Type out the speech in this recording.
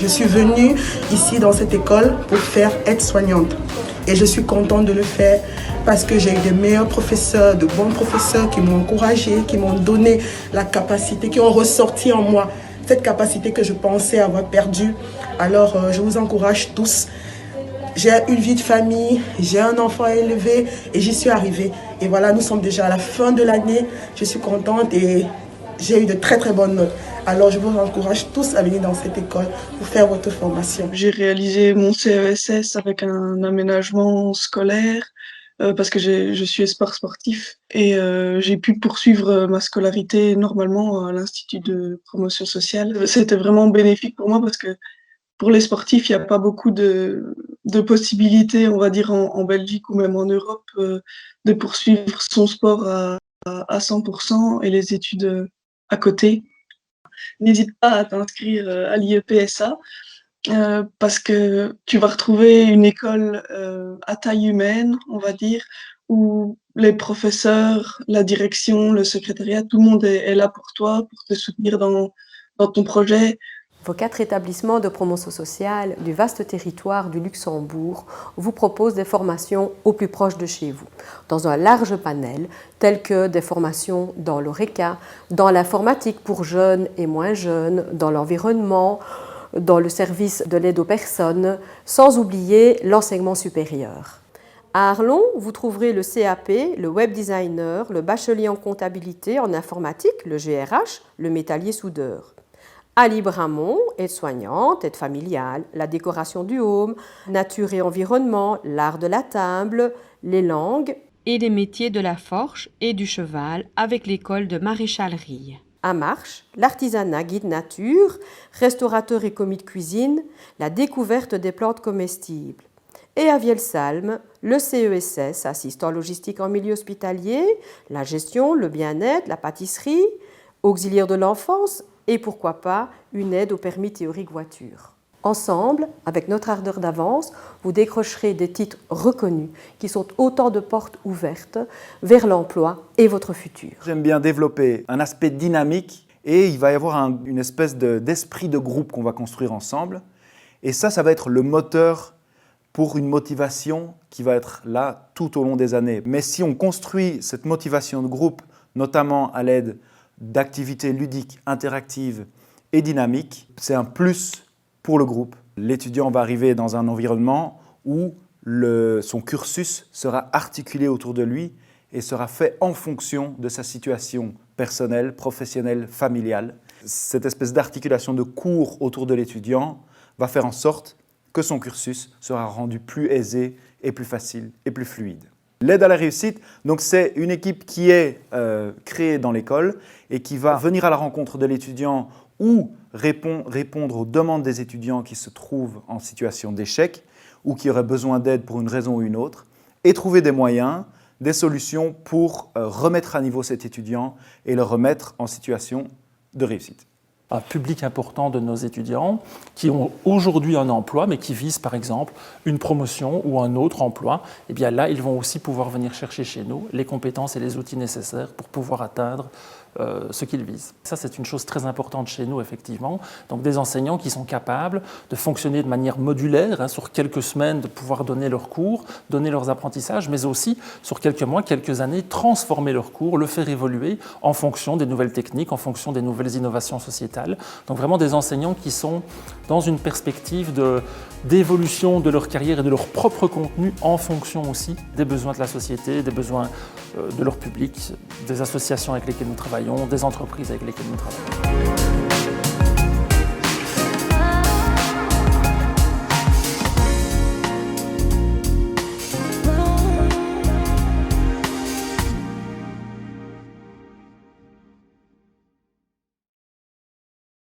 Je suis venue ici dans cette école pour faire aide-soignante. Et je suis contente de le faire parce que j'ai eu de meilleurs professeurs, de bons professeurs qui m'ont encouragée, qui m'ont donné la capacité, qui ont ressorti en moi cette capacité que je pensais avoir perdue. Alors, je vous encourage tous. J'ai une vie de famille, j'ai un enfant à élever et j'y suis arrivée. Et voilà, nous sommes déjà à la fin de l'année. Je suis contente et j'ai eu de très très bonnes notes. Alors je vous encourage tous à venir dans cette école pour faire votre formation. J'ai réalisé mon CESS avec un aménagement scolaire parce que je suis espoir sportif et j'ai pu poursuivre ma scolarité normalement à l'Institut de promotion sociale. C'était vraiment bénéfique pour moi parce que pour les sportifs, il n'y a pas beaucoup de possibilités, on va dire, en Belgique ou même en Europe, de poursuivre son sport à 100% et les études à côté. N'hésite pas à t'inscrire à l'IEPSA parce que tu vas retrouver une école à taille humaine, on va dire, où les professeurs, la direction, le secrétariat, tout le monde est là pour toi, pour te soutenir dans ton projet. Vos 4 établissements de promotion sociale du vaste territoire du Luxembourg vous proposent des formations au plus proche de chez vous, dans un large panel, telles que des formations dans l'ORECA, dans l'informatique pour jeunes et moins jeunes, dans l'environnement, dans le service de l'aide aux personnes, sans oublier l'enseignement supérieur. À Arlon, vous trouverez le CAP, le web designer, le bachelier en comptabilité, en informatique, le GRH, le métallier soudeur. À Libramont, aide-soignante, aide familiale, la décoration du home, nature et environnement, l'art de la table, les langues et les métiers de la forge et du cheval avec l'école de maréchalerie. À Marche, l'artisanat guide nature, restaurateur et commis de cuisine, la découverte des plantes comestibles. Et à Vielsalm, le CESS, assistant logistique en milieu hospitalier, la gestion, le bien-être, la pâtisserie, auxiliaire de l'enfance, et pourquoi pas une aide au permis théorique voiture. Ensemble, avec notre ardeur d'avance, vous décrocherez des titres reconnus qui sont autant de portes ouvertes vers l'emploi et votre futur. J'aime bien développer un aspect dynamique et il va y avoir une espèce d'esprit de groupe qu'on va construire ensemble. Et ça va être le moteur pour une motivation qui va être là tout au long des années. Mais si on construit cette motivation de groupe, notamment à l'aide d'activités ludiques, interactives et dynamiques, c'est un plus pour le groupe. L'étudiant va arriver dans un environnement où son cursus sera articulé autour de lui et sera fait en fonction de sa situation personnelle, professionnelle, familiale. Cette espèce d'articulation de cours autour de l'étudiant va faire en sorte que son cursus sera rendu plus aisé et plus facile et plus fluide. L'aide à la réussite, donc c'est une équipe qui est créée dans l'école et qui va venir à la rencontre de l'étudiant ou répondre aux demandes des étudiants qui se trouvent en situation d'échec ou qui auraient besoin d'aide pour une raison ou une autre et trouver des moyens, des solutions pour remettre à niveau cet étudiant et le remettre en situation de réussite. Un public important de nos étudiants qui ont aujourd'hui un emploi mais qui visent par exemple une promotion ou un autre emploi, et bien là ils vont aussi pouvoir venir chercher chez nous les compétences et les outils nécessaires pour pouvoir atteindre ce qu'ils visent. Ça c'est une chose très importante chez nous effectivement, donc des enseignants qui sont capables de fonctionner de manière modulaire, sur quelques semaines de pouvoir donner leurs cours, donner leurs apprentissages, mais aussi sur quelques mois, quelques années, transformer leurs cours, le faire évoluer en fonction des nouvelles techniques, en fonction des nouvelles innovations sociétales. Donc vraiment des enseignants qui sont dans une perspective d'évolution de leur carrière et de leur propre contenu en fonction aussi des besoins de la société, des besoins de leur public, des associations avec lesquelles nous travaillons, des entreprises avec lesquelles nous travaillons.